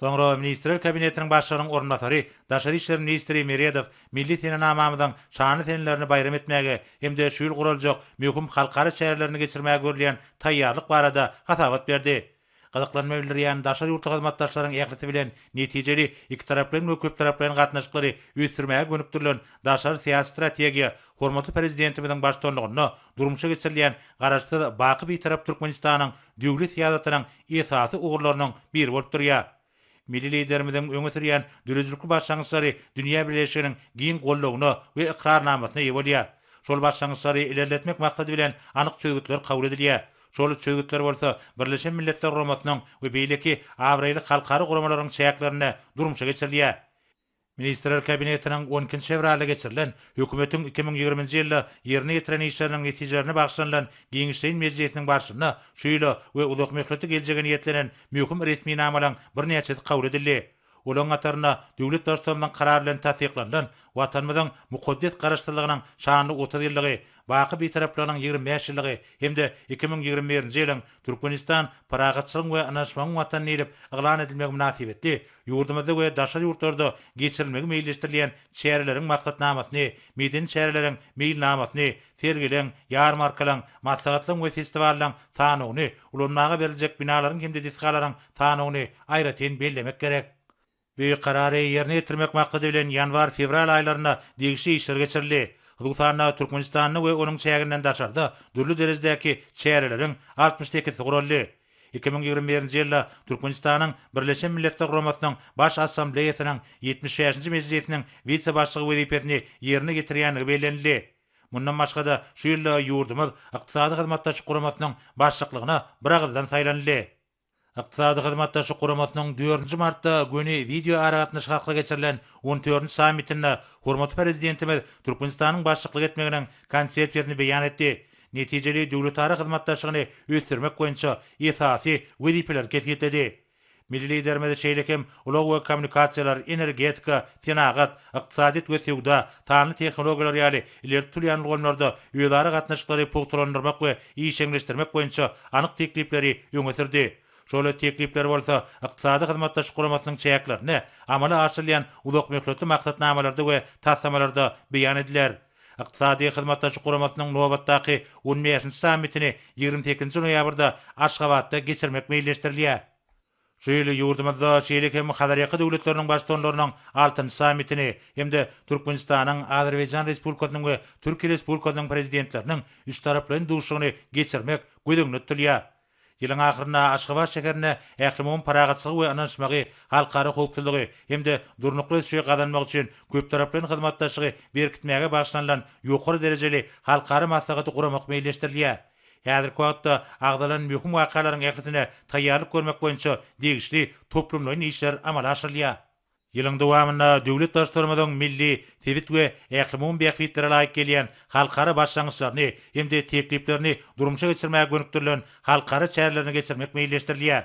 Soňra Ministrler Kabinetiniň başlygynyň ornatary, Daşary işler ministri Meredov milli senamamyzyň şany senlerini bayram etmäge hemde şu ýyl guraljak möhüm halkara şäherlerini geçirmäge görülýän taýýarlyk barada hatabat berdi. Gazaklanma bildirýän Daşary ýurty hyzmatdaşlarynyň ählisi bilen netijeli iki taraplyň we köp taraplyň gatnaşyklary üýtdirmäge gönükdirilen Daşary syýasy strategiýa hormatly prezidentimiziň başçylygyna durmuşa geçirilýän garaşsyz baky bir tarap Türkmenistanyň döwlet syýasatynyň esasy ugurlarynyň biri bolup durýar. Milli liderimiziň öňe sürýän dürüjlükli başlangyçlary dünýä birleşiginiň giň gollawyna we ikrarnamasyna ýa bolýar. Şol başlangyçlary ilerletmek maksady bilen anyk çögütler kabul edilýär. Şol çögütler bolsa Birleşen Milletler Guramasynyň we beýleki awraýly halkary guramalaryň çäklerini durmuşa geçirilýär. Ministrler Kabinetiniň 12 fevralda geçirilen hökümetiň 2020-nji ýylda ýerine ýetiren işleriniň netijelerini bagşlanan Giňişleýin Mejlisiniň başçylygyna şu ýyla we uzak möhletde geljegi niýetlenen möhüm resmi namalaryň bir näçesi kabul edildi. Olaň ataryna döwlet başçylaryndan karar bilen tasdiklanan watanymyzyň mukaddes garaşsyzlygynyň şanly 30 ýyllygy, baky bir taraplaryň 25 ýyllygy hemde 2021-nji ýylyň Türkmenistan paragatçylyk we anaşmagyň watanyny edip eglan edilmegi münasibetli ýurdumyzda we daşary ýurtlarda geçirilmegi meýilleşdirilýän şäherleriň maksatnamasyny, medeni şäherleriň meýilnamasyny, sergileň, ýarmarkalyň, maslahatlyň we festiwallaryň sanawyny, ulanmaga beriljek binalaryň hemde diskalaryň sanawyny aýratyn bellemek gerek. Bu kararı yerine getirmek maksady bilen ýanwar-fevral aýlaryna degişli işler geçirildi. Huzursanna Türkmenistanyny we onuň şäherinden daşarda dürli derejedäki şäherleriň 62-si guruldy. 2021-nji ýylda Türkmenistanyň Birleşen Milletler Guramasynyň baş assambleýasynyň 75-nji mejlisiniň wise başlygy wezipesini yerine getirýänligi bellenildi. Mundan başga da şu ýylda ýurdumyz ykdysady hyzmatdaşlyk guramasynyň başlyklaryna bir agzdan saýlandy. Iqtisadi hyzmatdaşlyk guramasynyň 4-nji martda göni video aragatnaş halka geçirilen 14-nji sammitinde hormatly prezidentimiz Türkmenistanyň başçylyk etmeginiň konsepsiýasyny beýan etdi. Netijeli döwletary hyzmatdaşlygyny ösdürmek boýunça esasy wezipeler kesýetdi. Milli liderimiz şeýlekem ulug we kommunikasiýalar, energetika, tenagat, ykdysadyt we sowda, tanly tehnologiýalar ýaly ileri turýan gollarda ýöwdary gatnaşyklary pugtlandyrmak we işeňleşdirmek boýunça anyk teklipleri öňe sürdi. Şöyle teklipler bolsa ykdysady hyzmatdaşlyk guramasynyň çäklerini amala aşyrýan uzak möhletli maksatnamalarda we taslamalarda beýan ediler. Ykdysady hyzmatdaşlyk guramasynyň nobatdaky 15-nji sammitini 28-nji noýabrda Aşgabatda geçirmek meýilleşdirilýär. Şu ýyly ýurdumyzda şeýlekem Hazarýaky döwletleriniň başçylarynyň 6-njy sammitini hemde Türkmenistanyň, Azerbaýjan Respublikasynyň we Türkiýe Respublikasynyň prezidentleriniň üç taraply duşugyny geçirmek gödüňde tutulýar. Ýylyň ahyryna Aşgabat şäherine ählimon paragatçylygy we anaşmagy, halkara howpsuzlygy hemde durnukly şeý gazanmak üçin köp taraply hyzmatdaşlygy berkitmäge başlanýan ýokary derejeli halkara maslahaty guramak meýilleşdirilýär. Häzirki wagtda agdalan möhüm wakalaryň ählisine taýýarlyk görmek boýunça degişli toplumlaryň işler amala aşyrylýar. Ýylyň dowamynda döwlet başçylarymyzyň milli, sewit we ählimon beýikliklere laýyk gelýän halkara başlangyçlaryny hemde tekliplerini durmuşa geçirmäge gönükdirilen halkara şäherlerine geçirmek meýilleşdirilýär.